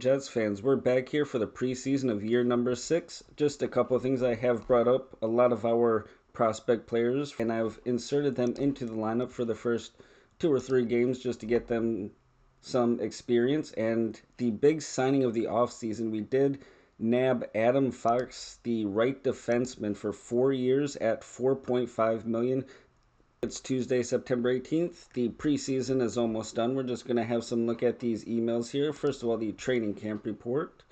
Jets fans, we're back here for the preseason of year number 6. Just a couple of things I have brought up. A lot of our prospect players, and I've inserted them into the lineup for the first 2 or 3 games just to get them some experience. And the big signing of the offseason, we did nab Adam Fox, the right defenseman, for 4 years at $4.5 million. It's Tuesday, September 18th. The preseason is almost done. We're just going to have some look at these emails here. First of all, the training camp report.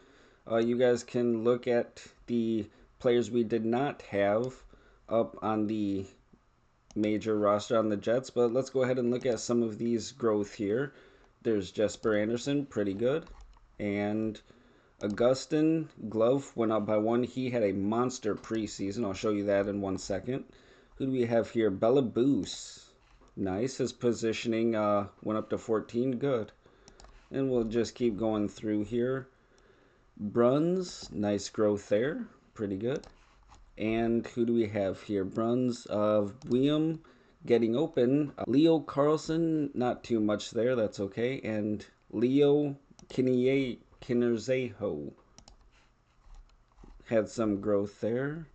You guys can look at the players we did not have up on the major roster on the Jets, but let's go ahead and look at some of these growth here. There's Jesper Anderson, pretty good. And Augustin Glove went up by 1. He had a monster preseason. I'll show you that in 1 second. Who do we have here? Bella Boos. Nice. His positioning went up to 14. Good. And we'll just keep going through here. Bruns. Nice growth there. Pretty good. And who do we have here? Bruns of William getting open. Leo Carlson. Not too much there. That's okay. And Leo Kinerzeho had some growth there.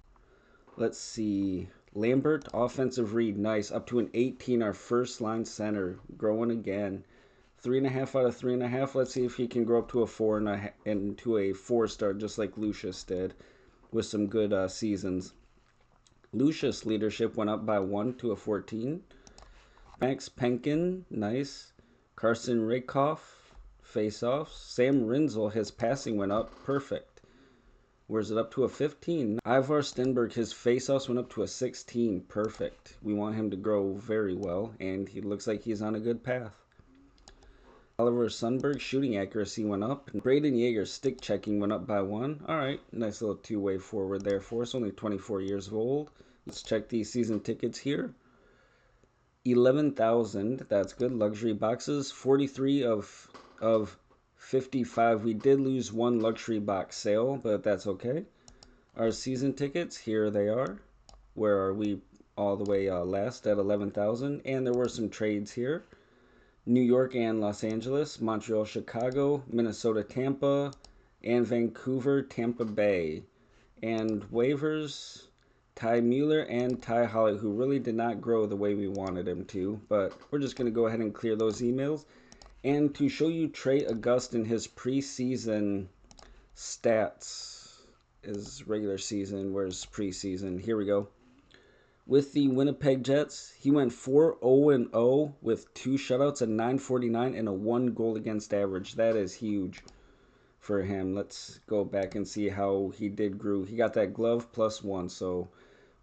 Let's see. Lambert, offensive read, nice. Up to an 18, our first line center. Growing again. 3.5 out of 3.5. Let's see if he can grow up to a 4 and to a 4-star, just like Lucius did, with some good seasons. Lucius leadership went up by 1 to a 14. Max Penkin, nice. Carson Rakoff, face-offs. Sam Rinzel, his passing went up, perfect. Where's it up to a 15? Ivar Stenberg, his faceoffs went up to a 16. Perfect. We want him to grow very well, and he looks like he's on a good path. Oliver Sundberg, shooting accuracy went up. Braden Yeager, stick checking went up by 1. All right, nice little two-way forward there for us, only 24 years old. Let's check these season tickets here. 11,000, that's good. Luxury boxes, 43 of 55. We did lose 1 luxury box sale, but that's okay. Our season tickets, here they are. Where are we? All the way last at 11,000. And there were some trades here. New York and Los Angeles, Montreal, Chicago, Minnesota, Tampa, and Vancouver, Tampa Bay. And waivers, Ty Mueller and Ty Holly, who really did not grow the way we wanted him to. But we're just going to go ahead and clear those emails. And to show you Trey Augustin, his preseason stats is regular season. Where's preseason? Here we go. With the Winnipeg Jets, he went 4-0-0 with 2 shutouts, a .949, and a 1 goal against average. That is huge for him. Let's go back and see how he did grow. He got that glove +1, so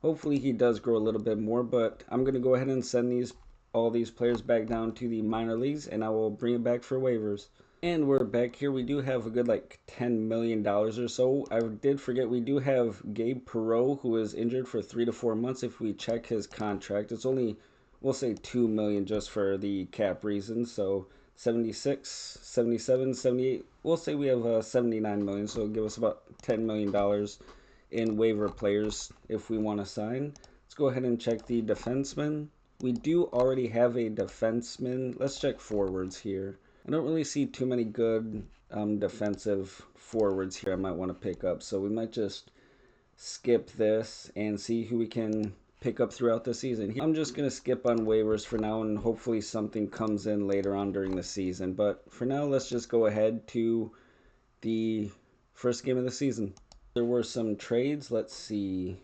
hopefully he does grow a little bit more. But I'm going to go ahead and send all these players back down to the minor leagues, and I will bring it back for waivers. And we're back here. We do have a good like $10 million or so. I did forget we do have Gabe Perreault, who is injured for 3 to 4 months. If we check his contract, it's only, we'll say $2 million just for the cap reasons. So 76, 77, 78. We'll say we have 79 million, so it'll give us about $10 million in waiver players if we want to sign. Let's go ahead and check the defenseman. We do already have a defenseman. Let's check forwards here. I don't really see too many good defensive forwards here I might want to pick up. So we might just skip this and see who we can pick up throughout the season. I'm just going to skip on waivers for now, and hopefully something comes in later on during the season. But for now, let's just go ahead to the first game of the season. There were some trades. Let's see.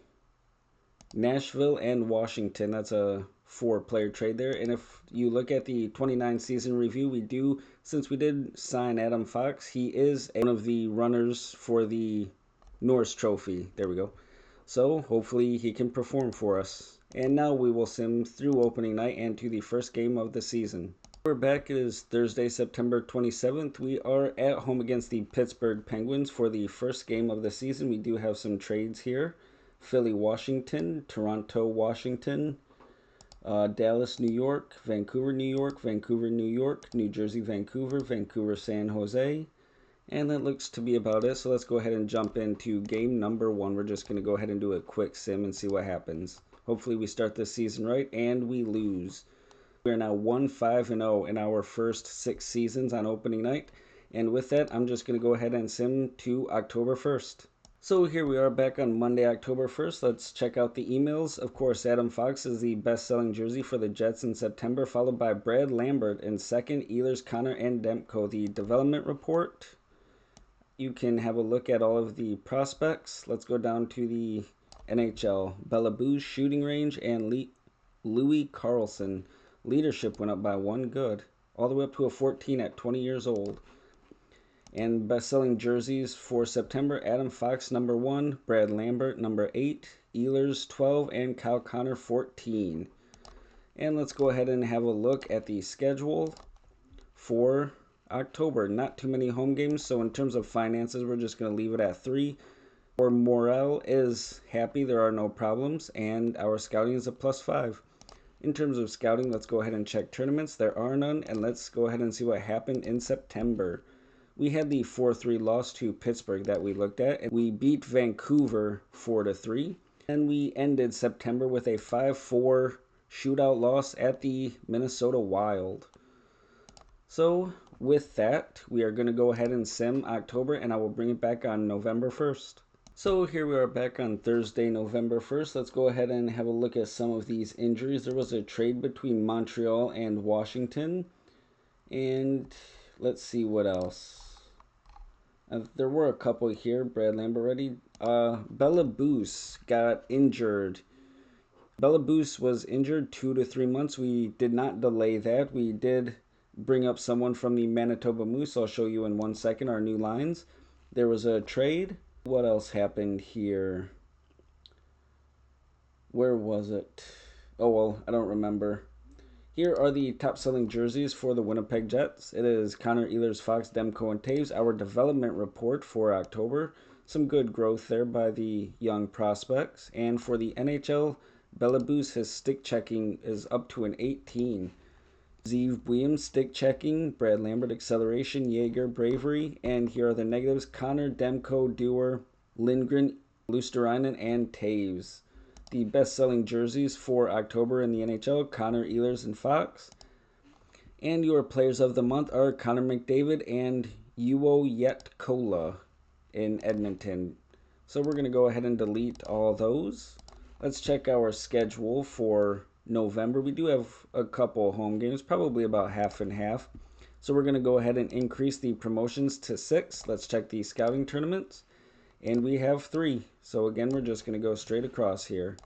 Nashville and Washington. That's a 4-player trade there. And if you look at the 29 season review, since we did sign Adam Fox, he is one of the runners for the Norris Trophy. There we go. So hopefully he can perform for us. And now we will sim through opening night and to the first game of the season. We're back. It is Thursday, September 27th. We are at home against the Pittsburgh Penguins for the first game of the season. We do have some trades here. Philly, Washington, Toronto, Washington, Dallas, New York, Vancouver, New York, Vancouver, New York, New Jersey, Vancouver, Vancouver, San Jose. And that looks to be about it. So let's go ahead and jump into game number 1. We're just going to go ahead and do a quick sim and see what happens. Hopefully we start this season right and we lose. We are now 1-5-0 in our first 6 seasons on opening night. And with that, I'm just going to go ahead and sim to October 1st. So here we are back on Monday, October 1st. Let's check out the emails. Of course, Adam Fox is the best-selling jersey for the Jets in September, followed by Brad Lambert in second, Ehlers, Connor, and Demko. The development report, you can have a look at all of the prospects. Let's go down to the NHL. Bella Boo's shooting range and Louis Carlson. Leadership went up by 1 good, all the way up to a 14 at 20 years old. And best-selling jerseys for September, Adam Fox number 1, Brad Lambert number 8, Ehlers 12, and Kyle Connor 14. And let's go ahead and have a look at the schedule for October. Not too many home games, so in terms of finances, we're just going to leave it at 3. Our morale is happy, there are no problems, and our scouting is a +5. In terms of scouting, let's go ahead and check tournaments. There are none, and let's go ahead and see what happened in September. We had the 4-3 loss to Pittsburgh that we looked at, and we beat Vancouver 4-3. And we ended September with a 5-4 shootout loss at the Minnesota Wild. So with that, we are going to go ahead and sim October, and I will bring it back on November 1st. So here we are back on Thursday, November 1st. Let's go ahead and have a look at some of these injuries. There was a trade between Montreal and Washington. And let's see what else. There were a couple here. Brad Lambert already. Bella Boos got injured. Bella Boos was injured 2 to 3 months. We did not delay that. We did bring up someone from the Manitoba Moose. I'll show you in 1 second our new lines. There was a trade. What else happened here? Where was it? Oh, well, I don't remember. Here are the top-selling jerseys for the Winnipeg Jets. It is Connor, Ehlers, Fox, Demko, and Taves. Our development report for October. Some good growth there by the young prospects. And for the NHL, Bella Boos, his stick checking is up to an 18. Zeev Williams, stick checking. Brad Lambert, acceleration. Jaeger, bravery. And here are the negatives. Connor, Demko, Dewar, Lindgren, Luosterainen, and Taves. The best-selling jerseys for October in the NHL, Connor, Ehlers, and Fox. And your players of the month are Connor McDavid and Juho Jääskeläinen in Edmonton. So we're going to go ahead and delete all those. Let's check our schedule for November. We do have a couple home games, probably about half and half. So we're going to go ahead and increase the promotions to 6. Let's check the scouting tournaments. And we have 3. So again, we're just going to go straight across here.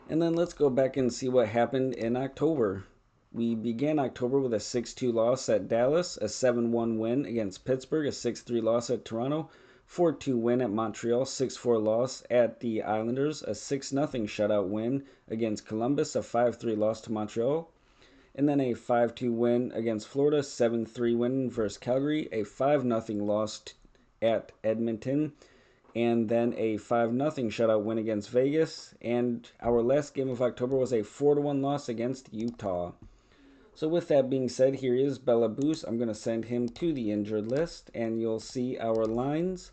And then let's go back and see what happened in October. We began October with a 6-2 loss at Dallas, a 7-1 win against Pittsburgh, a 6-3 loss at Toronto, 4-2 win at Montreal, 6-4 loss at the Islanders, a 6-0 shutout win against Columbus, a 5-3 loss to Montreal, and then a 5-2 win against Florida, 7-3 win versus Calgary, a 5-0 loss at Edmonton, and then a 5-0 shutout win against Vegas. And our last game of October was a 4-1 loss against Utah. So with that being said, here is Bella Boos. I'm going to send him to the injured list, and you'll see our lines.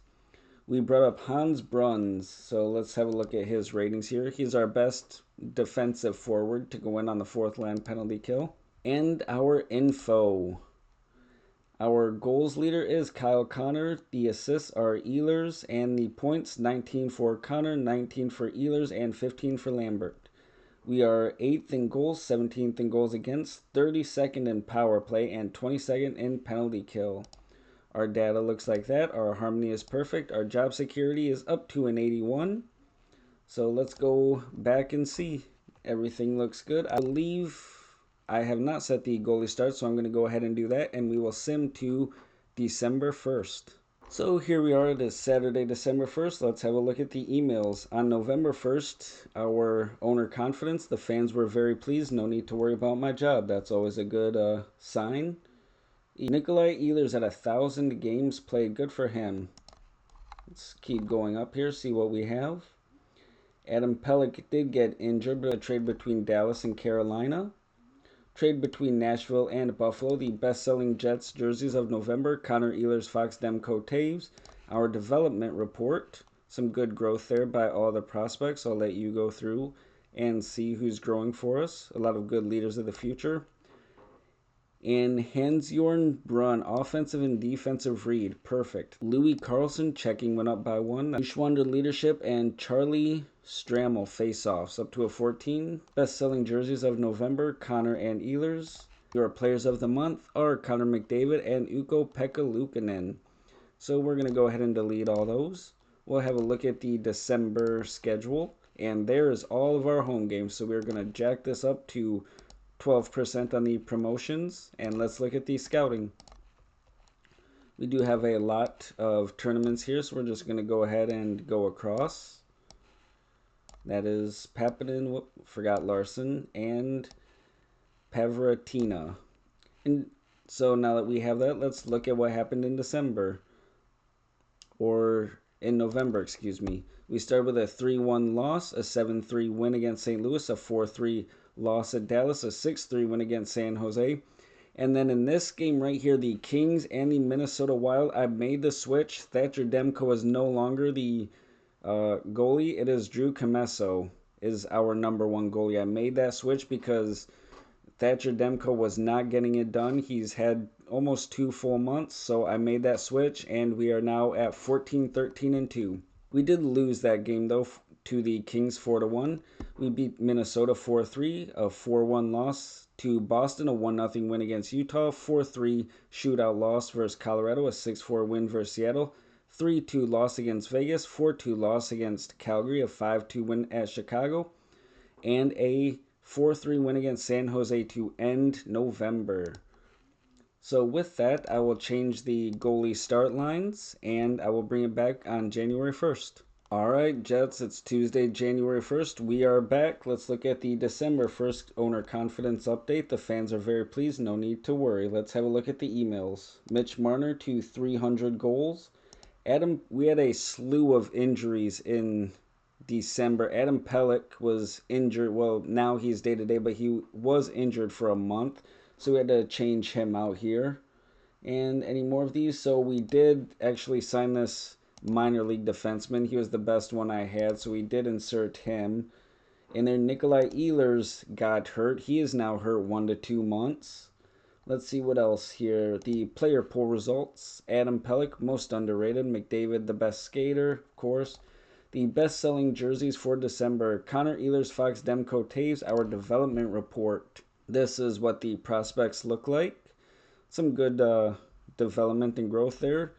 We brought up Hans Bruns, so let's have a look at his ratings here. He's our best defensive forward to go in on the 4th line penalty kill. And our info. Our goals leader is Kyle Connor. The assists are Ehlers, and the points 19 for Connor, 19 for Ehlers, and 15 for Lambert. We are 8th in goals, 17th in goals against, 32nd in power play, and 22nd in penalty kill. Our data looks like that. Our harmony is perfect. Our job security is up to an 81. So let's go back and see. Everything looks good. I believe I have not set the goalie start, so I'm going to go ahead and do that, and we will sim to December 1st. So here we are. It is Saturday, December 1st. Let's have a look at the emails. On November 1st, our owner confidence, the fans were very pleased. No need to worry about my job. That's always a good sign. Nikolai Ehlers at 1,000 games played. Good for him. Let's keep going up here, see what we have. Adam Pelech did get injured, but a trade between Dallas and Carolina. Trade between Nashville and Buffalo. The best-selling Jets jerseys of November, Connor, Ehlers, Fox, Demko, Taves. Our development report. Some good growth there by all the prospects. I'll let you go through and see who's growing for us. A lot of good leaders of the future. And Hans-Jorn Brun, offensive and defensive read. Perfect. Louis Carlson, checking, went up by 1. Ushwander leadership and Charlie Strammel face-offs up to a 14. Best-selling jerseys of November, Connor and Ehlers. Your players of the month are Connor McDavid and Ukko-Pekka Luukkonen. So we're going to go ahead and delete all those. We'll have a look at the December schedule. And there's all of our home games. So we're going to jack this up to 12% on the promotions. And let's look at the scouting. We do have a lot of tournaments here, so we're just going to go ahead and go across. That is Papanen, forgot Larson, and Pavratina. And so now that we have that, let's look at what happened in December. Or in November, excuse me. We started with a 3-1 loss, a 7-3 win against St. Louis, a 4-3 loss at Dallas, a 6-3 win against San Jose. And then in this game right here, the Kings and the Minnesota Wild, I made the switch. Thatcher Demko is no longer the goalie. It is Drew Commesso is our #1 goalie. I made that switch because Thatcher Demko was not getting it done. He's had almost 2 full months, so I made that switch, and we are now at 14, 13, and 2. We did lose that game, though, to the Kings 4-1. We beat Minnesota 4-3, a 4-1 loss to Boston, a 1-0 win against Utah, 4-3 shootout loss versus Colorado, a 6-4 win versus Seattle, 3-2 loss against Vegas, 4-2 loss against Calgary, a 5-2 win at Chicago, and a 4-3 win against San Jose to end November. So with that, I will change the goalie start lines, and I will bring it back on January 1st. Alright, Jets, it's Tuesday, January 1st. We are back. Let's look at the December 1st owner confidence update. The fans are very pleased. No need to worry. Let's have a look at the emails. Mitch Marner to 300 goals. We had a slew of injuries in December. Adam Pelech was injured. Well, now he's day-to-day, but he was injured for a month. So we had to change him out here. And any more of these? So we did actually sign this minor league defenseman. He was the best one I had, so we did insert him. And then Nikolai Ehlers got hurt. He is now hurt 1 to 2 months. Let's see what else here. The player poll results. Adam Pelech, most underrated. McDavid, the best skater, of course. The best-selling jerseys for December. Connor Ehlers, Fox, Demko, Taves, our development report. This is what the prospects look like. Some good development and growth there.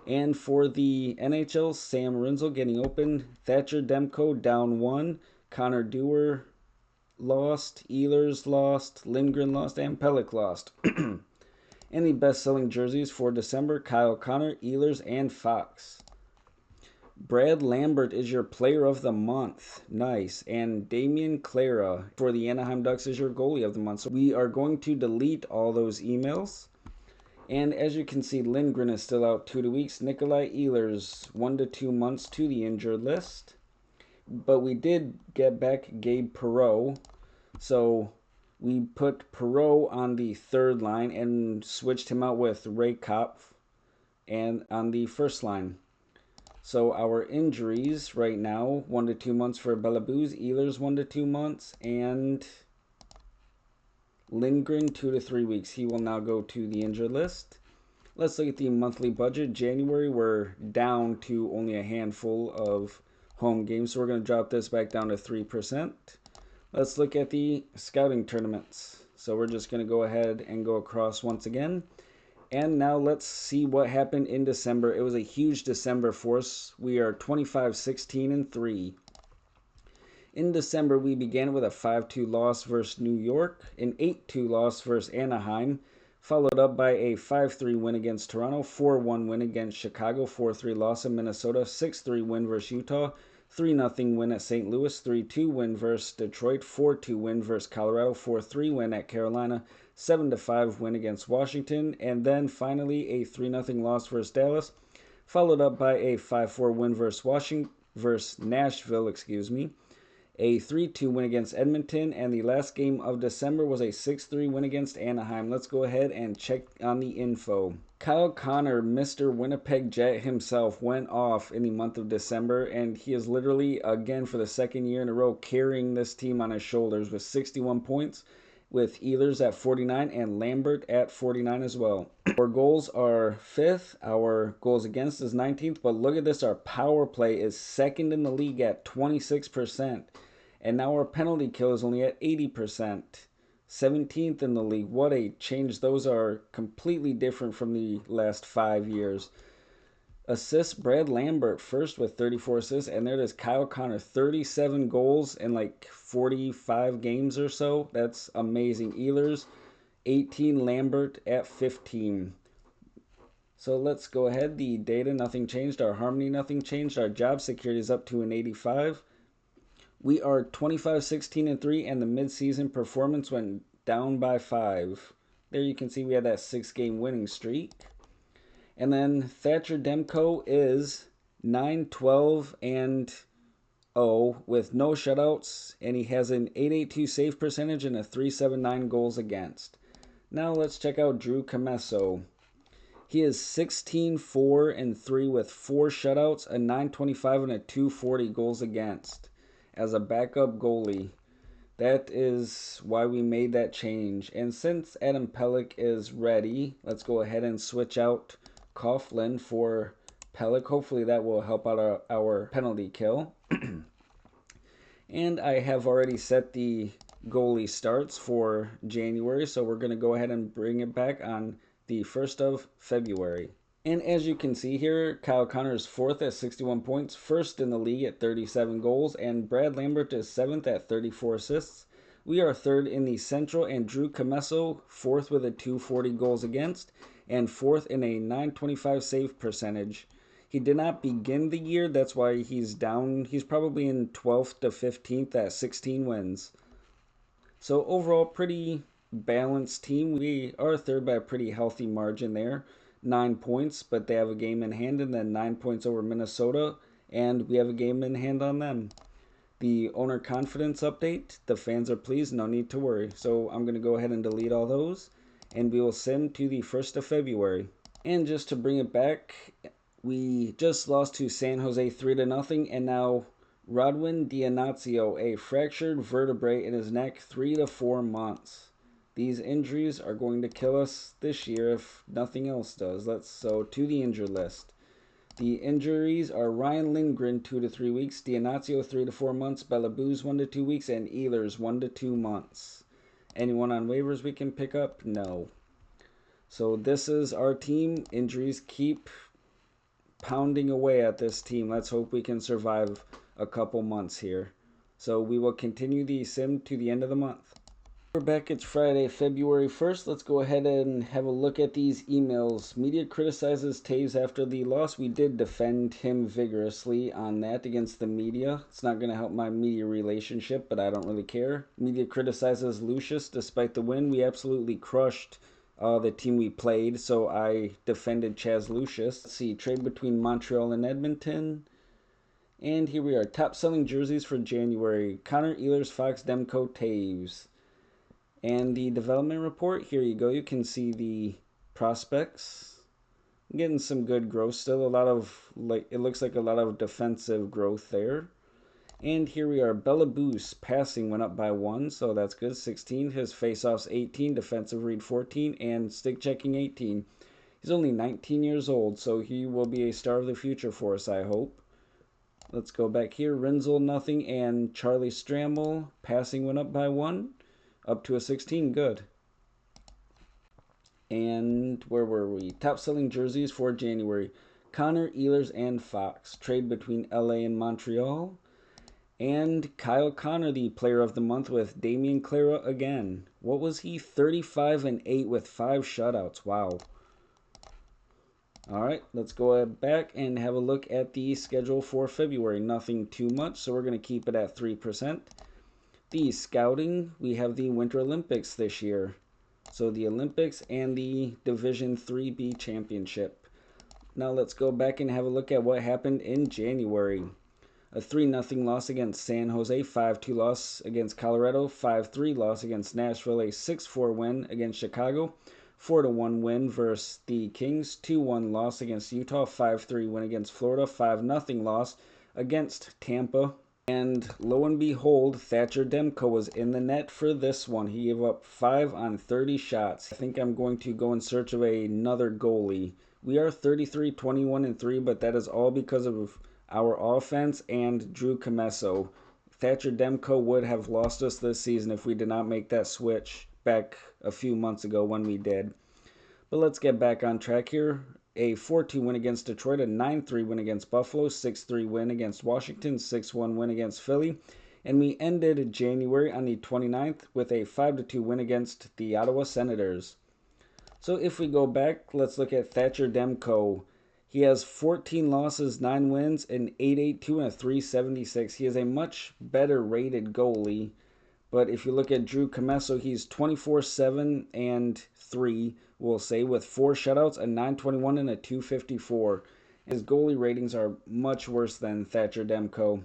And for the NHL, Sam Rinzel getting open. Thatcher Demko down 1. Connor Dewar lost. Ehlers lost. Lindgren lost. And Pelech lost. And the best-selling jerseys for December, Kyle Connor, Ehlers, and Fox. Brad Lambert is your player of the month. Nice. And Damian Clara for the Anaheim Ducks is your goalie of the month. So we are going to delete all those emails. And as you can see, Lindgren is still out 2 weeks. Nikolai Ehlers, 1 to 2 months to the injured list. But we did get back Gabe Perreault. So we put Perreault on the third line and switched him out with Ray Kopf and on the first line. So our injuries right now, 1 to 2 months for Belabuz, Ehlers 1 to 2 months, and Lindgren 2 to 3 weeks. He will now go to the injured list. Let's look at the monthly budget. January, we're down to only a handful of home games, so we're going to drop this back down to 3%. Let's look at the scouting tournaments. So we're just going to go ahead and go across once again. And now let's see what happened in December. It was a huge December for us. We are 25, 16, and 3. In December, we began with a 5-2 loss versus New York, an 8-2 loss versus Anaheim, followed up by a 5-3 win against Toronto, 4-1 win against Chicago, 4-3 loss in Minnesota, 6-3 win versus Utah, 3-0 win at St. Louis, 3-2 win versus Detroit, 4-2 win versus Colorado, 4-3 win at Carolina, 7-5 win against Washington, and then finally a 3-0 loss versus Dallas, followed up by a 5-4 win versus Nashville, a 3-2 win against Edmonton, and the last game of December was a 6-3 win against Anaheim. Let's go ahead and check on the info. Kyle Connor, Mr. Winnipeg Jet himself, went off in the month of December, and he is literally, again for the second year in a row, carrying this team on his shoulders with 61 points with Ehlers at 49 and Lambert at 49 as well. Our goals are 5th. Our goals against is 19th. But look at this. Our power play is 2nd in the league at 26%. And now our penalty kill is only at 80%. 17th in the league. What a change. Those are completely different from the last 5 years. Assists, Brad Lambert first with 34 assists, and there it is, Kyle Connor, 37 goals in like 45 games or so. That's amazing. Ehlers, 18, Lambert at 15. So let's go ahead. The data, nothing changed. Our harmony, nothing changed. Our job security is up to an 85. We are 25, 16, and 3, and the midseason performance went down by 5. There you can see we had that 6-game winning streak. And then Thatcher Demko is 9, 12, and 0 with no shutouts, and he has an 882 save percentage and a 379 goals against. Now let's check out Drew Commesso. He is 16, 4, and 3 with 4 shutouts, a 925 and a 240 goals against as a backup goalie. That is why we made that change. And since Adam Pelech is ready, let's go ahead and switch out Coughlin for Pelech. Hopefully that will help out our penalty kill. And I have already set the goalie starts for January, so we're going to go ahead and bring it back on the 1st of February. And as you can see here, Kyle Connor is 4th at 61 points, 1st in the league at 37 goals, and Brad Lambert is 7th at 34 assists. We are 3rd in the Central, and Drew Commesso 4th with a 240 goals against, and 4th in a 925 save percentage. He did not begin the year, that's why he's down. He's probably in 12th to 15th at 16 wins. So overall, pretty balanced team. We are 3rd by a pretty healthy margin there. 9 points, but they have a game in hand, and then 9 points over Minnesota, and we have a game in hand on them. The owner confidence update, the fans are pleased, no need to worry. So I'm going to go ahead and delete all those, and we will sim to the 1st of February. And just to bring it back, we just lost to San Jose 3-0, and now Rodwin Dianazio, a fractured vertebrae in his neck, 3 to 4 months. These injuries are going to kill us this year if nothing else does. So to the injured list. The injuries are Ryan Lindgren 2 to 3 weeks, Dianazio 3 to 4 months, Bellabouze 1 to 2 weeks, and Ehlers 1 to 2 months. Anyone on waivers we can pick up? No. So this is our team. Injuries keep pounding away at this team. Let's hope we can survive a couple months here. So we will continue the sim to the end of the month. We're back. It's Friday, February 1st. Let's go ahead and have a look at these emails. Media criticizes Taves after the loss. We did defend him vigorously on that against the media. It's not going to help my media relationship, but I don't really care. Media criticizes Lucius despite the win. We absolutely crushed the team we played, so I defended Chaz Lucius. Let's see, trade between Montreal and Edmonton. And here we are. Top selling jerseys for January. Connor, Ehlers, Fox, Demko, Taves. And the development report, here you go. You can see the prospects. I'm getting some good growth still. A lot of, it looks like a lot of defensive growth there. And here we are. Bellabouze passing went up by 1, so that's good. 16. His faceoffs 18, defensive read 14, and stick checking 18. He's only 19 years old, so he will be a star of the future for us, I hope. Let's go back here. Rinzel, nothing, and Charlie Stramel passing went up by 1. Up to a 16, good. And where were we? Top selling jerseys for January. Connor, Ehlers, and Fox. Trade between LA and Montreal. And Kyle Connor, the player of the month with Damian Clara again. What was he? 35 and 8 with 5 shutouts. Wow. Alright, let's go back and have a look at the schedule for February. Nothing too much, so we're going to keep it at 3%. The scouting, we have the Winter Olympics this year. So the Olympics and the Division 3B Championship. Now let's go back and have a look at what happened in January. A 3-0 loss against San Jose, 5-2 loss against Colorado, 5-3 loss against Nashville, a 6-4 win against Chicago, 4-1 win versus the Kings, 2-1 loss against Utah, 5-3 win against Florida, 5-0 loss against Tampa, And lo and behold, Thatcher Demko was in the net for this one. He gave up 5 on 30 shots. I think I'm going to go in search of another goalie. We are 33, 21, and 3, but that is all because of our offense and Drew Comesso. Thatcher Demko would have lost us this season if we did not make that switch back a few months ago when we did. But let's get back on track here. A 4-2 win against Detroit, a 9-3 win against Buffalo, 6-3 win against Washington, 6-1 win against Philly. And we ended January on the 29th with a 5-2 win against the Ottawa Senators. So if we go back, let's look at Thatcher Demko. He has 14 losses, 9 wins, an 8.82 and a 3.76. He is a much better rated goalie. But if you look at Drew Comesso, he's 24-7 and 3, we'll say, with 4 shutouts, a 9.21 and a 2.54. His goalie ratings are much worse than Thatcher Demko.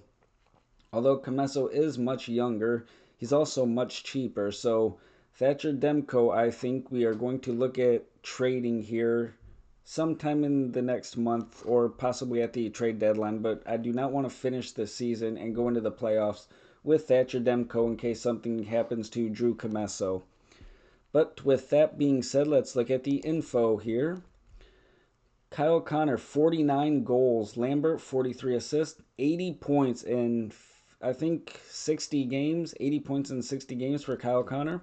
Although Comesso is much younger, he's also much cheaper. So Thatcher Demko, I think we are going to look at trading here sometime in the next month or possibly at the trade deadline. But I do not want to finish the season and go into the playoffs with Thatcher Demko in case something happens to Drew Comesso. But with that being said, let's look at the info here. Kyle Connor, 49 goals. Lambert, 43 assists. 80 points in, I think, 60 games. 80 points in 60 games for Kyle Connor.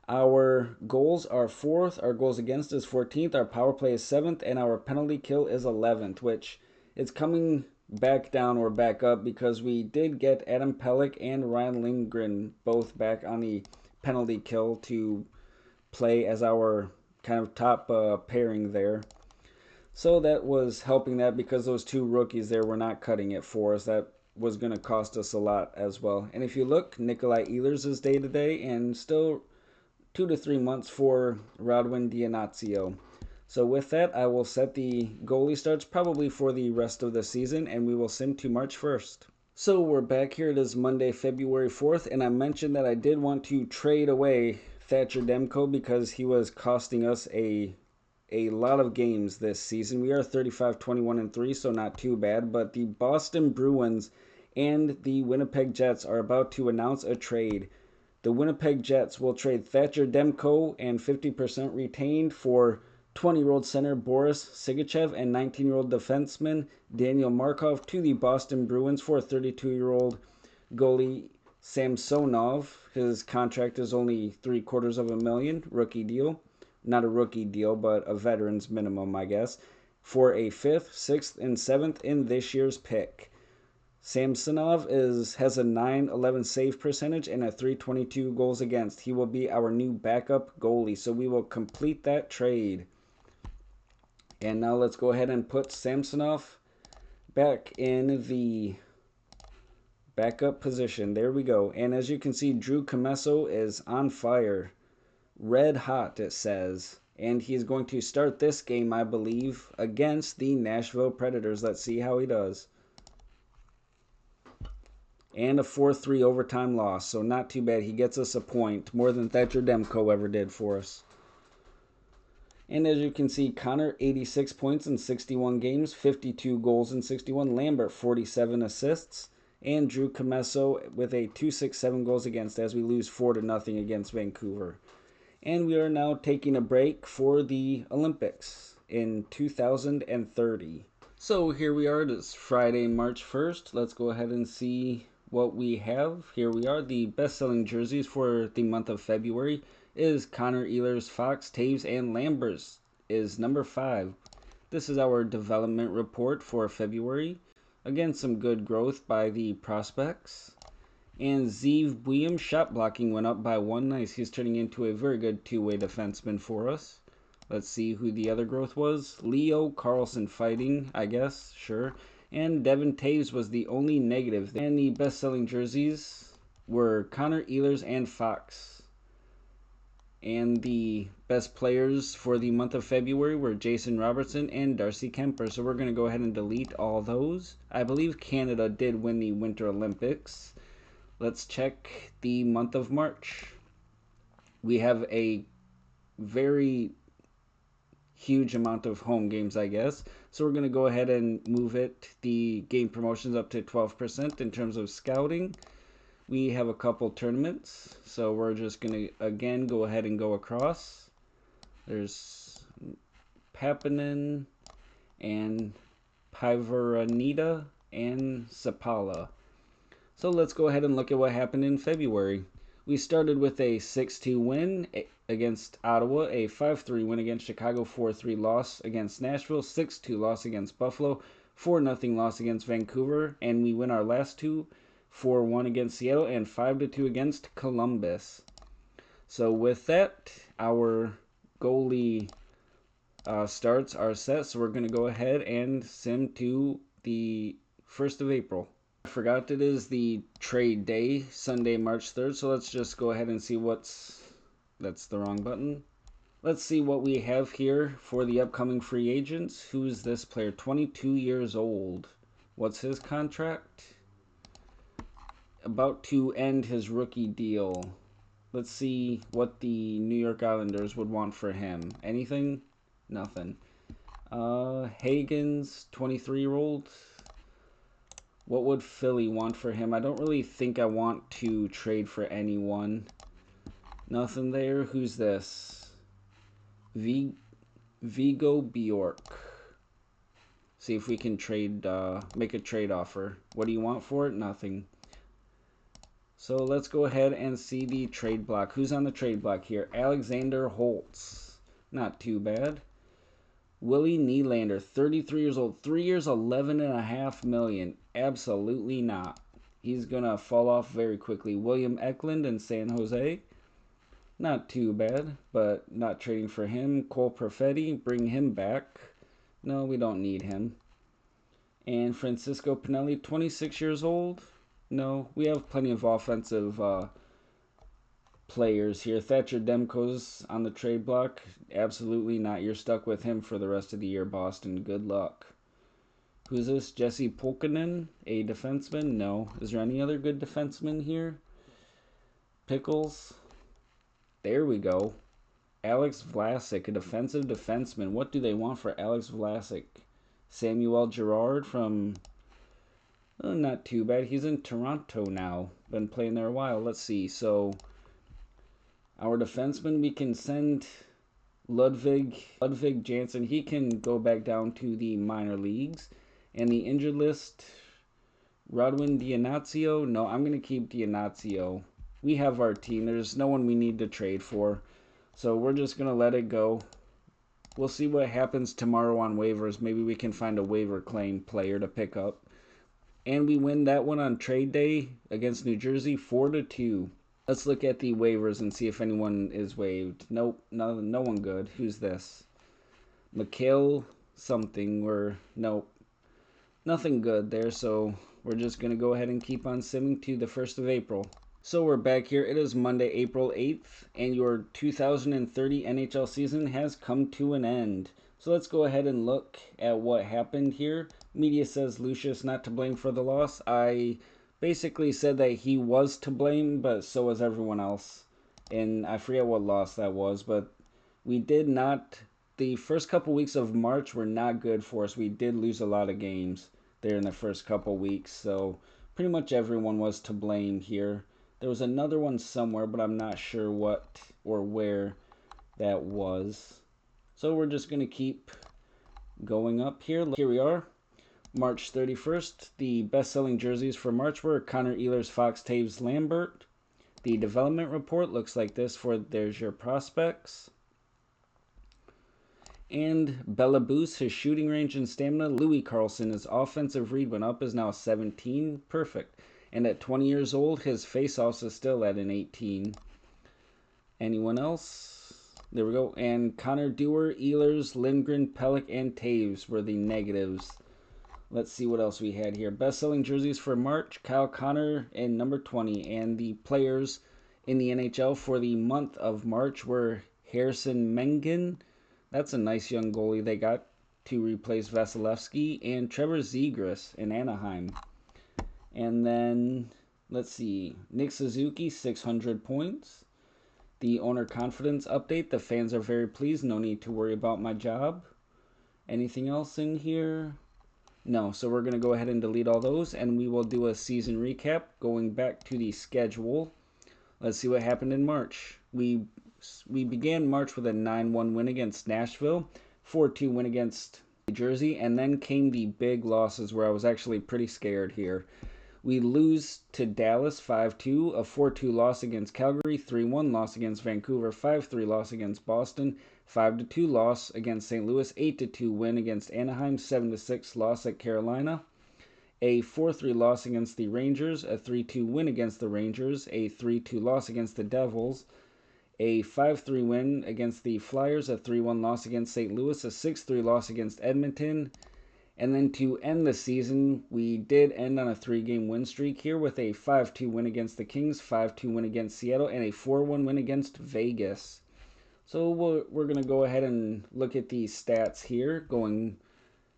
Our goals are 4th. Our goals against is 14th. Our power play is 7th. And our penalty kill is 11th, which is coming back down or back up because we did get Adam Pelech and Ryan Lindgren both back on the penalty kill to play as our kind of top pairing there. So that was helping that because those 2 rookies there were not cutting it for us. That was going to cost us a lot as well. And if you look, Nikolai Ehlers is day-to-day and still 2 to 3 months for Rodwin Dianazio. So with that, I will set the goalie starts probably for the rest of the season, and we will sim to March 1st. So we're back here. It is Monday, February 4th, and I mentioned that I did want to trade away Thatcher Demko because he was costing us a lot of games this season. We are 35, 21, and 3, so not too bad, but the Boston Bruins and the Winnipeg Jets are about to announce a trade. The Winnipeg Jets will trade Thatcher Demko and 50% retained for 20-year-old center Boris Sigachev and 19-year-old defenseman Daniel Markov to the Boston Bruins for 32-year-old goalie Samsonov. His contract is only $750,000, rookie deal. Not a rookie deal, but a veteran's minimum, I guess, for a 5th, 6th, and 7th in this year's pick. Samsonov has a 911 save percentage and a 322 goals against. He will be our new backup goalie, so we will complete that trade. And now let's go ahead and put Samsonov back in the backup position. There we go. And as you can see, Drew Comesso is on fire. Red hot, it says. And he's going to start this game, I believe, against the Nashville Predators. Let's see how he does. And a 4-3 overtime loss, so not too bad. He gets us a point, more than Thatcher Demko ever did for us. And as you can see, Connor, 86 points in 61 games, 52 goals in 61. Lambert, 47 assists. And Drew Comesso with a 267 goals against as we lose 4-0 against Vancouver. And we are now taking a break for the Olympics in 2030. So here we are. It is Friday, March 1st. Let's go ahead and see what we have. Here we are. The best-selling jerseys for the month of February is Connor Ehlers, Fox, Taves, and Lambers is number 5. This is our development report for February. Again, some good growth by the prospects. And Zeev Williams' shot blocking went up by 1. Nice. He's turning into a very good two-way defenseman for us. Let's see who the other growth was. Leo Carlson fighting, I guess. Sure. And Devin Taves was the only negative. And the best-selling jerseys were Connor Ehlers and Fox. And the best players for the month of February were Jason Robertson and Darcy Kemper. So we're going to go ahead and delete all those. I believe Canada did win the Winter Olympics. Let's check the month of March. We have a very huge amount of home games, I guess. So we're going to go ahead and move the game promotions up to 12% in terms of scouting. We have a couple tournaments, so we're just going to, again, go ahead and go across. There's Papanen and Pivaranita and Sapala. So let's go ahead and look at what happened in February. We started with a 6-2 win against Ottawa, a 5-3 win against Chicago, 4-3 loss against Nashville, 6-2 loss against Buffalo, 4-0 loss against Vancouver, and we win our last two, 4-1 against Seattle, and 5-2 against Columbus. So with that, our goalie starts are set, so we're going to go ahead and sim to the 1st of April. I forgot it is the trade day, Sunday, March 3rd, so let's just go ahead and see that's the wrong button. Let's see what we have here for the upcoming free agents. Who's this player? 22 years old. What's his contract? About to end his rookie deal. Let's see what the New York Islanders would want for him. Anything? Nothing. Hagen's 23-year-old. What would Philly want for him? I don't really think I want to trade for anyone. Nothing there. Who's this? Vigo Bjork. See if we can trade, make a trade offer. What do you want for it? Nothing. So let's go ahead and see the trade block. Who's on the trade block here? Alexander Holtz. Not too bad. Willie Nylander, 33 years old, 3 years, $11.5 million. Absolutely not. He's going to fall off very quickly. William Eklund in San Jose. Not too bad, but not trading for him. Cole Perfetti, bring him back. No, we don't need him. And Francisco Pinelli, 26 years old. No, we have plenty of offensive players here. Thatcher Demko's on the trade block. Absolutely not. You're stuck with him for the rest of the year, Boston. Good luck. Who's this? Jesse Pulkkinen, a defenseman? No. Is there any other good defenseman here? Pickles. There we go. Alex Vlasic, a defensive defenseman. What do they want for Alex Vlasic? Samuel Girard from... Oh, not too bad. He's in Toronto now. Been playing there a while. Let's see. So, our defenseman, we can send Ludwig Jansen. He can go back down to the minor leagues. And the injured list, Rodwin Dianazio. No, I'm going to keep Dianazio. We have our team. There's no one we need to trade for. So we're just going to let it go. We'll see what happens tomorrow on waivers. Maybe we can find a waiver claim player to pick up. And we win that one on trade day against New Jersey, 4-2. Let's look at the waivers and see if anyone is waived. Nope, no one good. Who's this? Mikhail something. Nope. Nothing good there, so we're just going to go ahead and keep on simming to the 1st of April. So we're back here. It is Monday, April 8th, and your 2030 NHL season has come to an end. So let's go ahead and look at what happened here. Media says Lucius not to blame for the loss. I basically said that he was to blame, but so was everyone else. And I forget what loss that was, but we did not... The first couple weeks of March were not good for us. We did lose a lot of games there in the first couple weeks, so pretty much everyone was to blame here. There was another one somewhere, but I'm not sure what or where that was. So we're just going to keep going up here. Here we are, March 31st. The best-selling jerseys for March were Connor Ehlers, Fox, Taves, Lambert. The development report looks like this for there's your prospects. And Bella Boost, his shooting range and stamina. Louis Carlson, his offensive read went up, is now 17. Perfect. And at 20 years old, his face-offs is still at an 18. Anyone else? There we go. And Connor Dewar, Ehlers, Lindgren, Pellick, and Taves were the negatives. Let's see what else we had here. Best-selling jerseys for March, Kyle Connor and number 20. And the players in the NHL for the month of March were Harrison Mengen. That's a nice young goalie they got to replace Vasilevsky. And Trevor Zegras in Anaheim. And then, let's see, Nick Suzuki, 600 points. The owner confidence update. The fans are very pleased. No need to worry about my job. Anything else in here? No. So we're going to go ahead and delete all those, and we will do a season recap going back to the schedule. Let's see what happened in March. We began March with a 9-1 win against Nashville, 4-2 win against New Jersey, and then came the big losses where I was actually pretty scared here. We lose to Dallas 5-2, a 4-2 loss against Calgary, 3-1 loss against Vancouver, 5-3 loss against Boston, 5-2 loss against St. Louis, 8-2 win against Anaheim, 7-6 loss at Carolina, a 4-3 loss against the Rangers, a 3-2 win against the Rangers, a 3-2 loss against the Devils, a 5-3 win against the Flyers, a 3-1 loss against St. Louis, a 6-3 loss against Edmonton. And then to end the season, we did end on a 3-game win streak here with a 5-2 win against the Kings, 5-2 win against Seattle, and a 4-1 win against Vegas. So we're going to go ahead and look at the stats here, going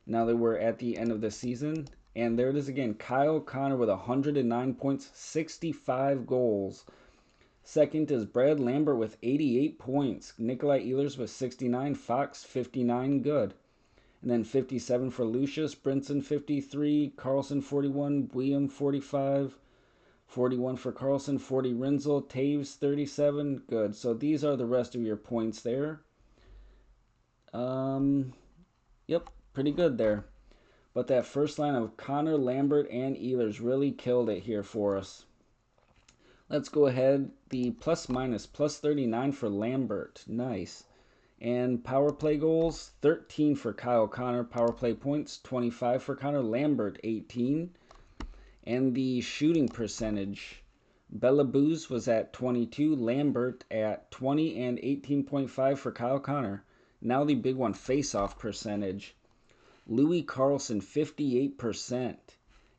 now that we're at the end of the season. And there it is again, Kyle Connor with 109 points, 65 goals. Second is Brad Lambert with 88 points. Nikolai Ehlers with 69. Fox 59. Good. And then 57 for Lucius. Brinson 53. Carlson 41. William 45. 41 for Carlson. 40 Rinzel. Taves 37. Good. So these are the rest of your points there. Yep. Pretty good there. But that first line of Connor, Lambert, and Ehlers really killed it here for us. Let's go ahead. The plus minus, plus 39 for Lambert. Nice. And power play goals, 13 for Kyle Connor. Power play points, 25 for Connor. Lambert, 18. And the shooting percentage, Bella Booz was at 22. Lambert at 20 and 18.5 for Kyle Connor. Now the big one, face-off percentage. Louis Carlson, 58%.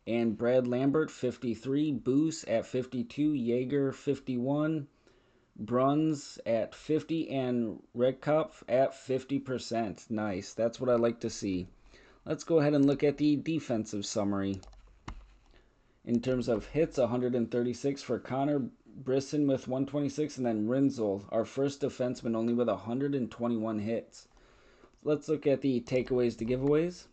And Brad Lambert, 53. Boos at 52. Yeager, 51. Bruns at 50. And Redkopf at 50%. Nice. That's what I like to see. Let's go ahead and look at the defensive summary. In terms of hits, 136 for Connor. Brisson with 126. And then Rinzel, our first defenseman, only with 121 hits. Let's look at the takeaways to giveaways.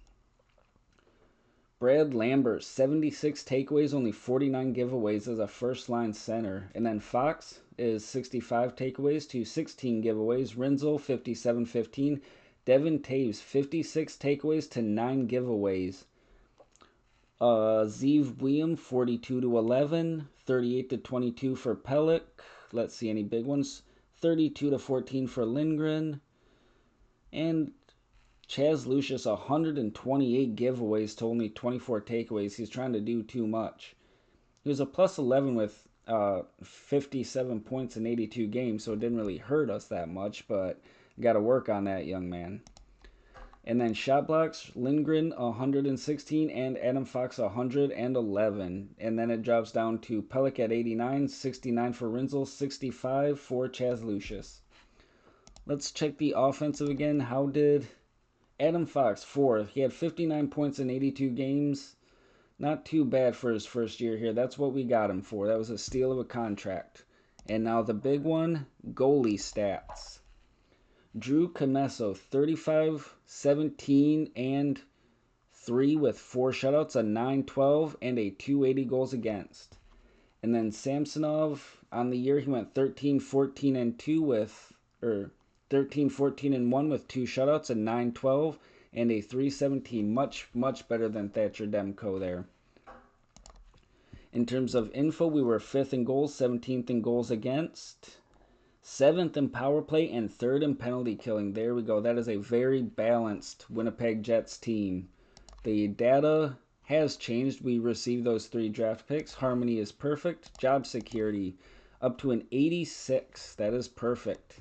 Brad Lambert, 76 takeaways, only 49 giveaways as a first-line center. And then Fox is 65 takeaways to 16 giveaways. Rinzel, 57-15. Devin Taves, 56 takeaways to 9 giveaways. Zeev William, 42-11. 38-22 for Pellick. Let's see any big ones. 32-14 for Lindgren. And Chaz Lucius, 128 giveaways to only 24 takeaways. He's trying to do too much. He was a plus 11 with 57 points in 82 games, so it didn't really hurt us that much, but got to work on that, young man. And then shot blocks, Lindgren, 116, and Adam Fox, 111. And then it drops down to Pellick at 89, 69 for Rinzel, 65 for Chaz Lucius. Let's check the offensive again. How did Adam Fox, 4th. He had 59 points in 82 games. Not too bad for his first year here. That's what we got him for. That was a steal of a contract. And now the big one, goalie stats. Drew Comesso, 35, 17, and 3 with 4 shutouts, a 9-12, and a 280 goals against. And then Samsonov, on the year, he went 13, 14, and 2 with, 13, 14, and 1 with 2 shutouts, a 9-12, and a 317. Much, much better than Thatcher Demko there. In terms of info, we were 5th in goals, 17th in goals against, 7th in power play, and 3rd in penalty killing. There we go. That is a very balanced Winnipeg Jets team. The data has changed. We received those 3 draft picks. Harmony is perfect. Job security up to an 86. That is perfect.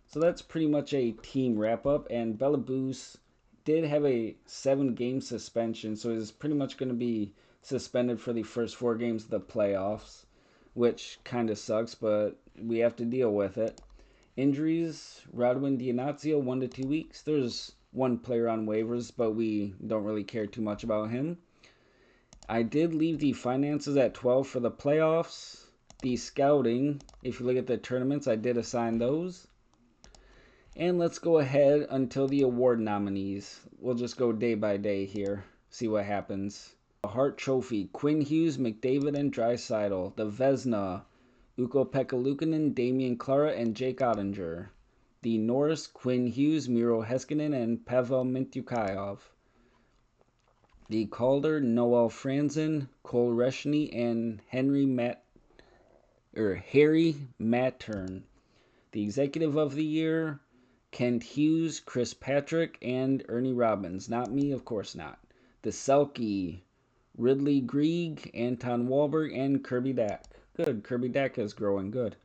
So that's pretty much a team wrap-up, and Bella Booz did have a 7-game suspension, so he's pretty much going to be suspended for the first 4 games of the playoffs, which kind of sucks, but we have to deal with it. Injuries, Rodwin Dianazio, 1 to 2 weeks. There's 1 player on waivers, but we don't really care too much about him. I did leave the finances at 12 for the playoffs. The scouting, if you look at the tournaments, I did assign those. And let's go ahead until the award nominees. We'll just go day by day here, see what happens. The Hart Trophy, Quinn Hughes, McDavid, and Draisaitl. The Vezina, Ukko-Pekka Luukkonen, Damian Clara, and Jake Ottinger. The Norris, Quinn Hughes, Miro Heiskanen, and Pavel Mintyukov. The Calder, Noel Franzen, Cole Reshny, and Harry Mattern. The Executive of the Year, Kent Hughes, Chris Patrick, and Ernie Robbins. Not me, of course not. The Selke, Ridley Greig, Anton Wahlberg, and Kirby Dack. Good, Kirby Dack is growing good.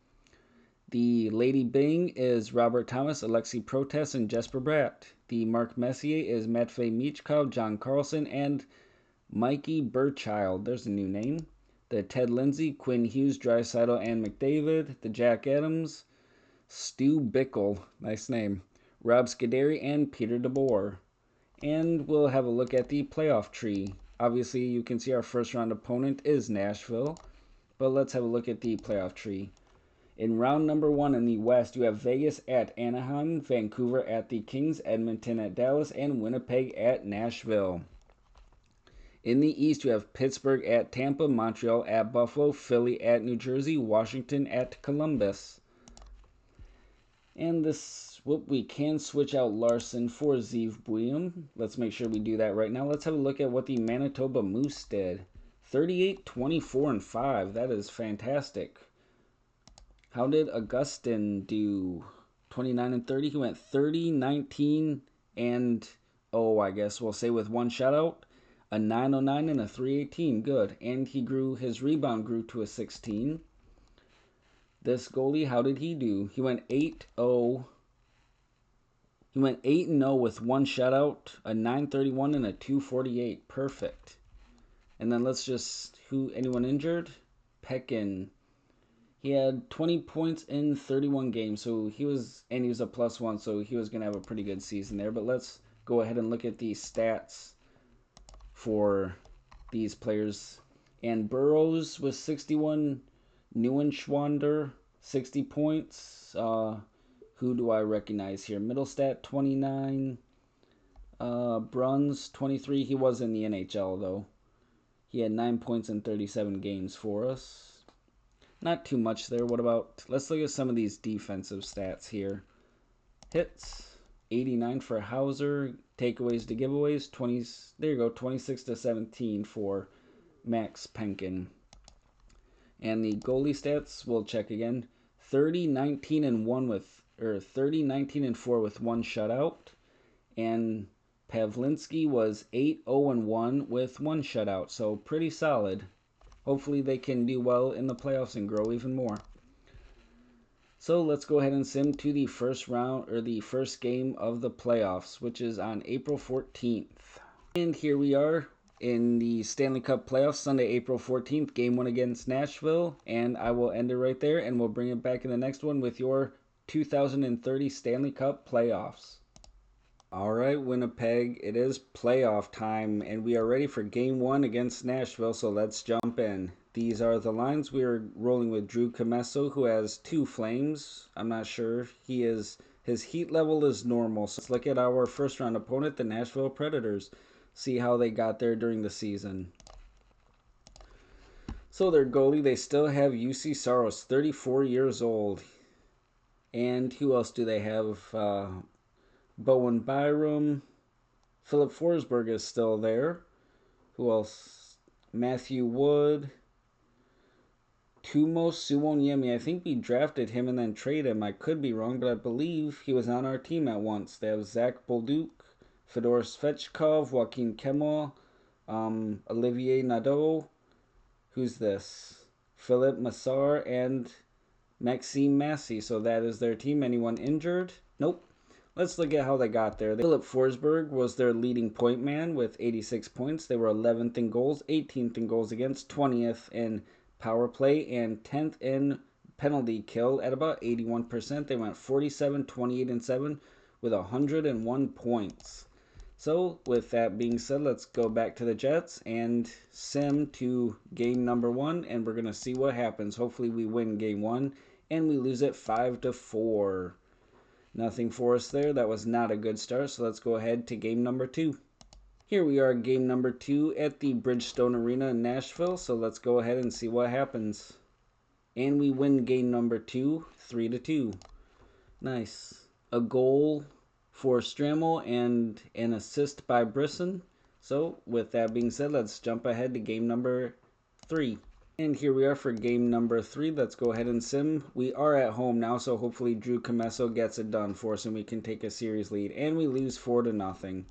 The Lady Bing is Robert Thomas, Alexei Protas, and Jesper Bratt. The Mark Messier is Matvei Michkov, John Carlson, and Mikey Burchild. There's a new name. The Ted Lindsay, Quinn Hughes, Draisaitl, and McDavid. The Jack Adams, Stu Bickle, nice name, Rob Scuderi, and Peter DeBoer. And we'll have a look at the playoff tree. Obviously, you can see our first round opponent is Nashville, but let's have a look at the playoff tree. In round number 1 in the West, you have Vegas at Anaheim, Vancouver at the Kings, Edmonton at Dallas, and Winnipeg at Nashville. In the East, you have Pittsburgh at Tampa, Montreal at Buffalo, Philly at New Jersey, Washington at Columbus. And this, we can switch out Larson for Zeev Buium. Let's make sure we do that right now. Let's have a look at what the Manitoba Moose did. 38, 24, and 5. That is fantastic. How did Augustin do? 29 and 30. He went 30, 19, and, I guess we'll say with one shutout, a 909 and a 318. Good. And his rebound grew to a 16. This goalie, how did he do? He went 8-0. He went 8-0 with one shutout, a 931 and a 248. Perfect. And then let's just, anyone injured? Pekin. He had 20 points in 31 games, so he was a +1, so he was going to have a pretty good season there. But let's go ahead and look at the stats for these players. And Burrows was 61, Neuenschwander 60 points. Who do I recognize here? Middlestat 29, Bruns 23. He was in the NHL though. He had 9 points in 37 games for us. Not too much there. What about, let's look at some of these defensive stats here. Hits, 89 for Hauser. Takeaways to giveaways, 20. There you go, 26-17 for Max Penkin. And the goalie stats, we'll check again. 30, 19, and 1 with, 30, 19, and 4 with one shutout. And Pavlinski was 8, 0, and 1 with one shutout. So pretty solid. Hopefully they can do well in the playoffs and grow even more. So let's go ahead and sim to the first round, or the first game of the playoffs, which is on April 14th. And here we are in the Stanley Cup playoffs, Sunday, April 14th, game 1 against Nashville. And I will end it right there, and we'll bring it back in the next one with your 2030 Stanley Cup playoffs. All right, Winnipeg, it is playoff time, and we are ready for Game 1 against Nashville, so let's jump in. These are the lines. We are rolling with Drew Commesso, who has 2 flames. I'm not sure. His heat level is normal. So let's look at our first-round opponent, the Nashville Predators. See how they got there during the season. So their goalie, they still have UC Saros, 34 years old. And who else do they have? Bowen Byram. Philip Forsberg is still there. Who else? Matthew Wood. Tumo Suwonyemi. I think we drafted him and then traded him. I could be wrong, but I believe he was on our team at once. They have Zach Bolduc, Fedor Svechkov, Joaquin Kemmel, Olivier Nadeau. Who's this? Philip Massar and Maxime Massey. So that is their team. Anyone injured? Nope. Let's look at how they got there. Philip Forsberg was their leading point man with 86 points. They were 11th in goals, 18th in goals against, 20th in power play, and 10th in penalty kill at about 81%. They went 47, 28, and 7 with 101 points. So with that being said, let's go back to the Jets and sim to game number 1, and we're going to see what happens. Hopefully we win game 1 and we lose it 5-4. Nothing for us there. That was not a good start, so let's go ahead to game number 2. Here we are, game number 2 at the Bridgestone Arena in Nashville, so let's go ahead and see what happens. And we win game number 2, 3-2. Nice. A goal for Strammel and an assist by Brisson. So with that being said, let's jump ahead to game number 3. And here we are for game number 3. Let's go ahead and sim. We are at home now, so hopefully Drew Comesso gets it done for us and we can take a series lead. And we lose 4-0.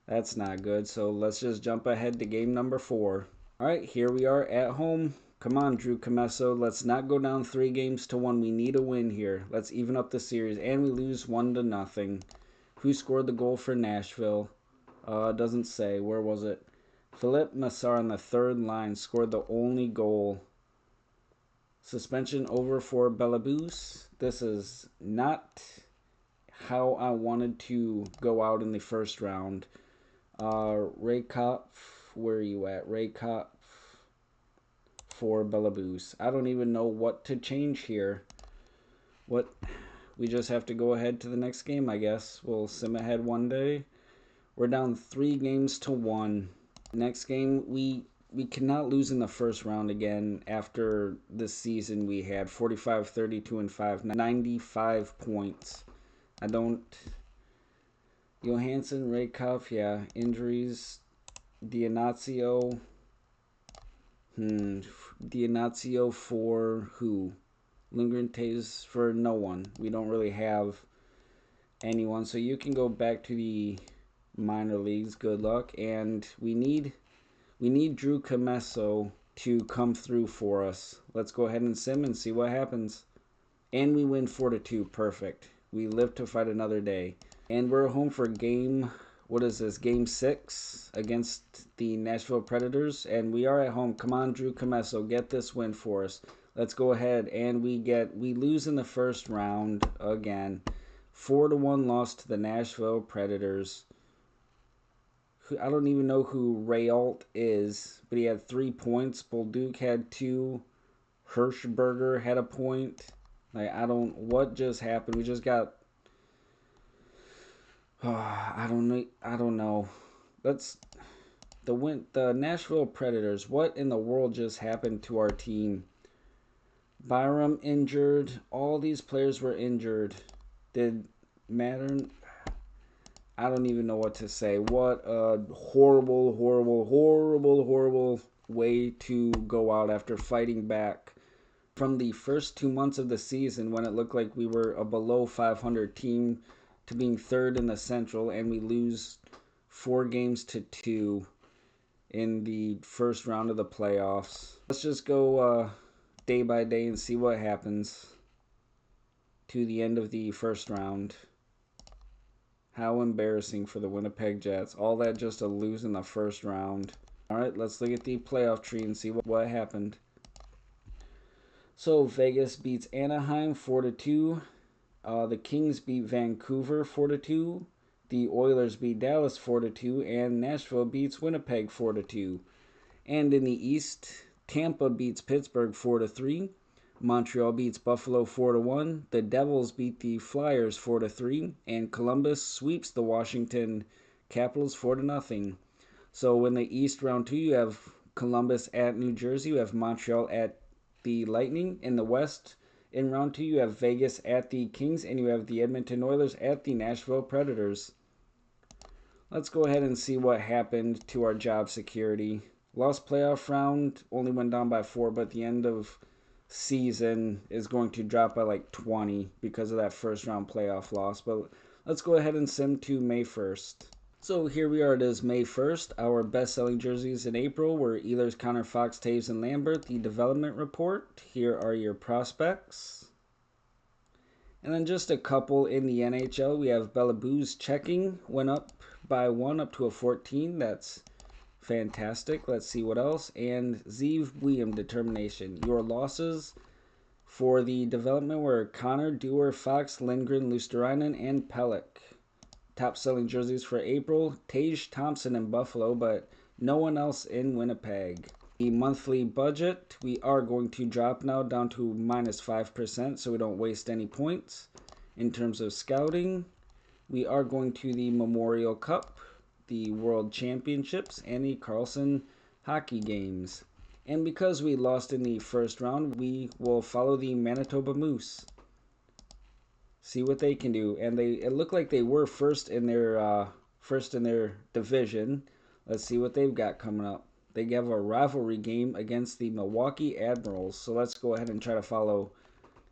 That's not good, so let's just jump ahead to game number 4. Alright, here we are at home. Come on, Drew Comesso. Let's not go down 3-1. We need a win here. Let's even up the series. And we lose 1-0. Who scored the goal for Nashville? Doesn't say. Where was it? Philippe Massar on the third line scored the only goal. Suspension over for Belabuse. This is not how I wanted to go out in the first round. Raykop, where are you at? Raykop for Belabuse. I don't even know what to change here. We just have to go ahead to the next game, I guess. We'll sim ahead one day. We're down 3-1. Next game, we cannot lose in the first round again after the season we had. 45, 32, and 5. 95 points. I don't... Johansson, Raykov, yeah. Injuries. Dianazio. Dianazio for who? Lindgren, Taves for no one. We don't really have anyone. So you can go back to the minor leagues. Good luck. And we need Drew Comesso to come through for us. Let's go ahead and sim and see what happens. And we win 4-2. Perfect. We live to fight another day. And we're home for game... What is this? Game 6 against the Nashville Predators. And we are at home. Come on, Drew Comesso. Get this win for us. Let's go ahead. And we lose in the first round again. 4-1 loss to the Nashville Predators. I don't even know who Rayalt is, but he had 3 points. Bolduc had 2. Hirschberger had a point. What just happened? We just got... I don't know. The Nashville Predators. What in the world just happened to our team? Byram injured. All these players were injured. Did Mattern? I don't even know what to say. What a horrible way to go out after fighting back from the first 2 months of the season when it looked like we were a below 500 team to being third in the Central, and we lose 4-2 in the first round of the playoffs. Let's just go day by day and see what happens to the end of the first round. How embarrassing for the Winnipeg Jets. All that just to lose in the first round. Alright, let's look at the playoff tree and see what happened. So Vegas beats Anaheim 4-2. The Kings beat Vancouver 4-2. The Oilers beat Dallas 4-2. And Nashville beats Winnipeg 4-2. And in the East, Tampa beats Pittsburgh 4-3. Montreal beats Buffalo 4-1. The Devils beat the Flyers 4-3. And Columbus sweeps the Washington Capitals 4-0. So in the East round 2, you have Columbus at New Jersey. You have Montreal at the Lightning. In the West, in round 2, you have Vegas at the Kings, and you have the Edmonton Oilers at the Nashville Predators. Let's go ahead and see what happened to our job security. Lost playoff round, only went down by 4, but the end of season is going to drop by like 20 because of that first round playoff loss. But let's go ahead and sim to May 1st. So here we are, it is May 1st. Our best-selling jerseys in April were Ehlers, Connor, Fox, Taves, and Lambert. The development report. Here are your prospects. And then just a couple in the NHL. We have Belabuse checking. Went up by 1 up to a 14. That's fantastic. Let's see what else. And Zeev William determination. Your losses for the development were Connor, Dewar, Fox, Lindgren, Luosterainen, and Pelech. top selling jerseys for April, Tage Thompson in Buffalo, but no one else in Winnipeg. The monthly budget, we are going to drop now down to -5% so we don't waste any points. In terms of scouting, we are going to the Memorial Cup, the World Championships, and the Carlson hockey games. And because we lost in the first round, we will follow the Manitoba Moose. See what they can do. And it looked like they were first in their division. Let's see what they've got coming up. They have a rivalry game against the Milwaukee Admirals. So let's go ahead and try to follow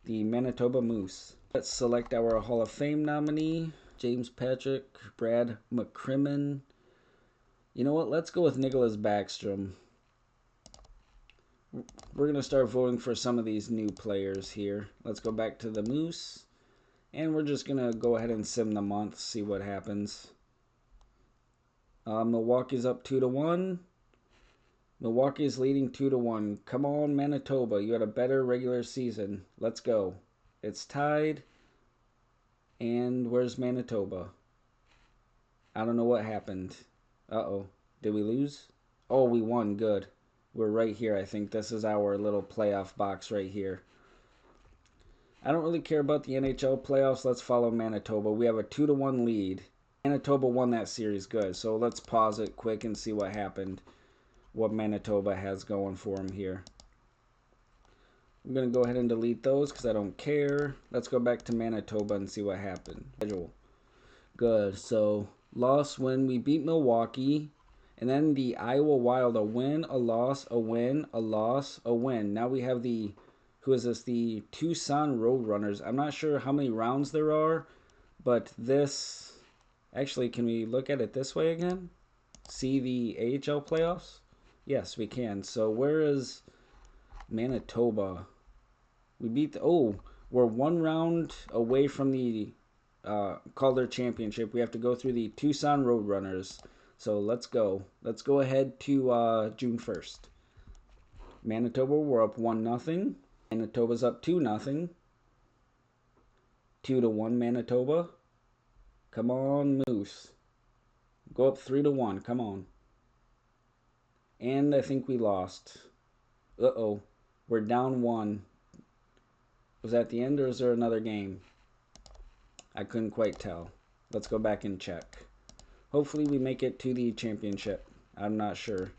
the Manitoba Moose. Let's select our Hall of Fame nominee. James Patrick, Brad McCrimmon. You know what? Let's go with Nicholas Backstrom. We're going to start voting for some of these new players here. Let's go back to the Moose. And we're just going to go ahead and sim the month, see what happens. Milwaukee's up 2-1. Milwaukee's leading 2-1. Come on, Manitoba. You had a better regular season. Let's go. It's tied. And where's Manitoba? I don't know what happened. Uh-oh. Did we lose? Oh, we won. Good. We're right here, I think. This is our little playoff box right here. I don't really care about the NHL playoffs. Let's follow Manitoba. We have a 2-1 lead. Manitoba won that series. Good. So let's pause it quick and see what happened. What Manitoba has going for them here. I'm going to go ahead and delete those because I don't care. Let's go back to Manitoba and see what happened. Good. So, loss, win. We beat Milwaukee. And then the Iowa Wild, a win, a loss, a win, a loss, a win. Now we have the, who is this? The Tucson Roadrunners. I'm not sure how many rounds there are, but this, actually, can we look at it this way again? See the AHL playoffs? Yes, we can. So, where is Manitoba? We beat we're one round away from the Calder Championship. We have to go through the Tucson Roadrunners. So let's go. Let's go ahead to June 1st. Manitoba, we're up 1-0. Manitoba's up 2-0. 2-1 Manitoba. Come on, Moose. Go up 3-1. Come on. And I think we lost. Uh-oh. We're down 1. Was that the end or is there another game? I couldn't quite tell. Let's go back and check. Hopefully we make it to the championship. I'm not sure.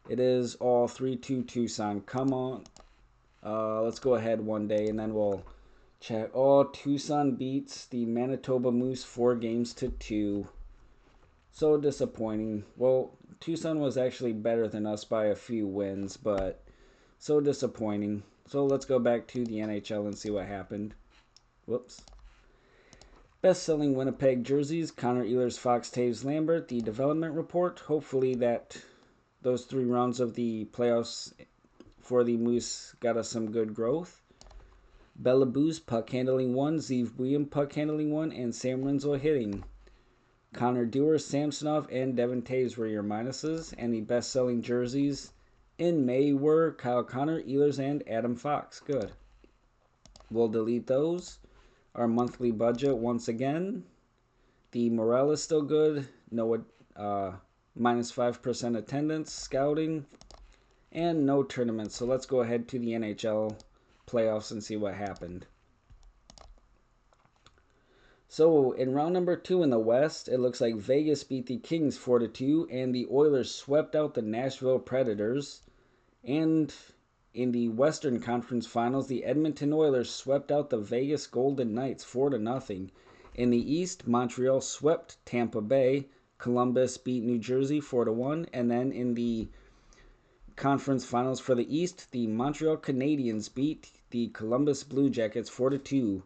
It is all 3-2 Tucson. Come on. Let's go ahead one day and then we'll check. Oh, Tucson beats the Manitoba Moose 4-2. So disappointing. Well, Tucson was actually better than us by a few wins, but so disappointing. So let's go back to the NHL and see what happened. Whoops. Best-selling Winnipeg jerseys, Connor Ehlers, Fox, Taves, Lambert, the development report. Hopefully those 3 rounds of the playoffs for the Moose got us some good growth. Bella Booz, puck handling 1, Zeev William, puck handling 1, and Sam Rinzel hitting. Connor Dewar, Samsonov, and Devin Taves were your minuses, and the best-selling jerseys in May were Kyle Connor, Ehlers, and Adam Fox. Good. We'll delete those. Our monthly budget, once again. The morale is still good. No -5% attendance, scouting, and no tournaments. So let's go ahead to the NHL playoffs and see what happened. So in round number 2 in the West, it looks like Vegas beat the Kings 4-2, and the Oilers swept out the Nashville Predators. And in the Western Conference Finals, the Edmonton Oilers swept out the Vegas Golden Knights 4-0. In the East, Montreal swept Tampa Bay. Columbus beat New Jersey 4-1. And then in the Conference Finals for the East, the Montreal Canadiens beat the Columbus Blue Jackets 4-2.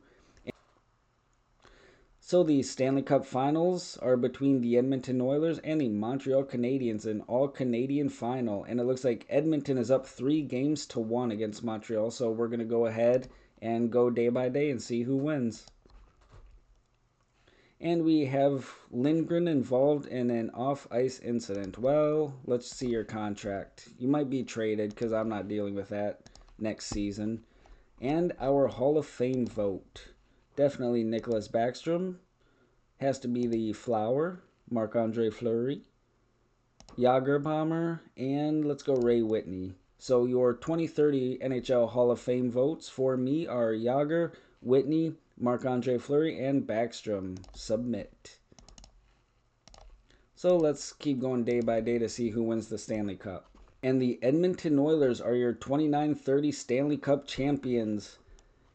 So the Stanley Cup Finals are between the Edmonton Oilers and the Montreal Canadiens, an all-Canadian final. And it looks like Edmonton is up 3-1 against Montreal. So we're going to go ahead and go day by day and see who wins. And we have Lindgren involved in an off-ice incident. Well, let's see your contract. You might be traded because I'm not dealing with that next season. And our Hall of Fame vote. Definitely Nicholas Backstrom. Has to be the Flower, Marc-Andre Fleury. Yager Bomber, and let's go Ray Whitney. So your 2030 NHL Hall of Fame votes for me are Yager, Whitney, Marc-Andre Fleury, and Backstrom. Submit. So let's keep going day by day to see who wins the Stanley Cup. And the Edmonton Oilers are your 29-30 Stanley Cup champions.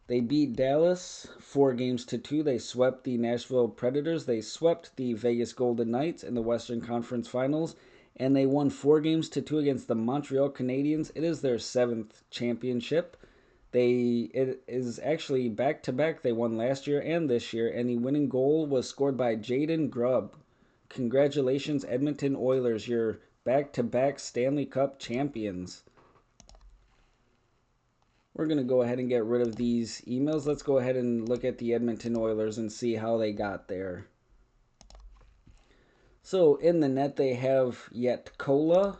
They beat Dallas 4-2. They swept the Nashville Predators. They swept the Vegas Golden Knights in the Western Conference Finals. And they won 4-2 against the Montreal Canadiens. It is their 7th championship. It is actually back-to-back. They won last year and this year. And the winning goal was scored by Jaden Grubb. Congratulations, Edmonton Oilers. You're back-to-back Stanley Cup champions. We're going to go ahead and get rid of these emails. Let's go ahead and look at the Edmonton Oilers and see how they got there. So in the net they have Yetkola.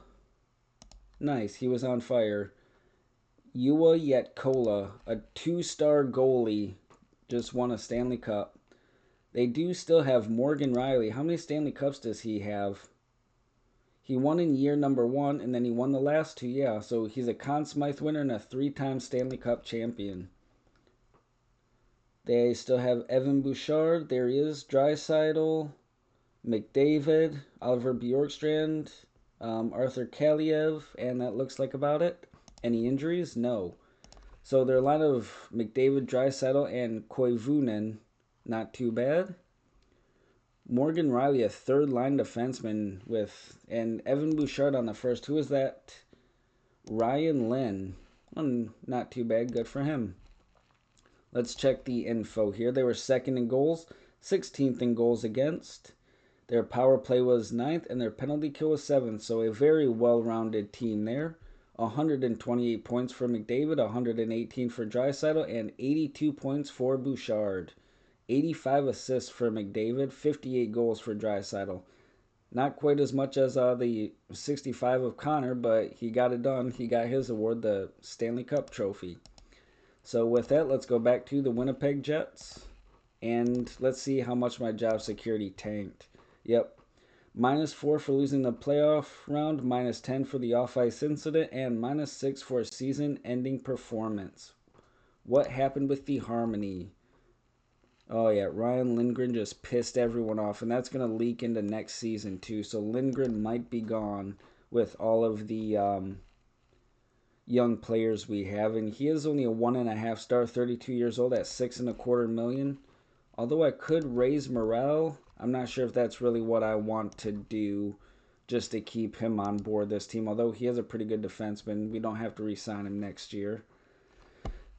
Nice, he was on fire. Yua Yetkola, a 2-star goalie, just won a Stanley Cup. They do still have Morgan Riley. How many Stanley Cups does he have? He won in year number 1, and then he won the last 2. Yeah, so he's a Conn Smythe winner and a 3-time Stanley Cup champion. They still have Evan Bouchard. There he is. Draisaitl, McDavid, Oliver Bjorkstrand, Arthur Kaliev, and that looks like about it. Any injuries? No. So their line of McDavid, Draisaitl, and Koivunen, not too bad. Morgan Riley, a third-line defenseman and Evan Bouchard on the first. Who is that? Ryan Lynn. Well, not too bad. Good for him. Let's check the info here. They were 2nd in goals, 16th in goals against. Their power play was 9th, and their penalty kill was 7th. So a very well-rounded team there. 128 points for McDavid, 118 for Draisaitl, and 82 points for Bouchard. 85 assists for McDavid, 58 goals for Draisaitl. Not quite as much as the 65 of Connor, but he got it done. He got his award, the Stanley Cup trophy. So with that, let's go back to the Winnipeg Jets. And let's see how much my job security tanked. Yep. -4 for losing the playoff round, -10 for the off-ice incident, and -6 for season-ending performance. What happened with the harmony? Oh, yeah, Ryan Lindgren just pissed everyone off, and that's going to leak into next season, too. So Lindgren might be gone with all of the young players we have. And he is only a 1.5-star, 32 years old at $6.25 million. Although I could raise morale, I'm not sure if that's really what I want to do just to keep him on board this team. Although he is a pretty good defenseman, we don't have to re-sign him next year.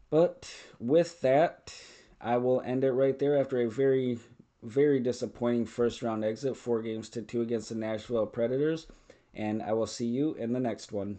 But with that, I will end it right there after a very, very disappointing first-round exit, 4-2 against the Nashville Predators. And I will see you in the next one.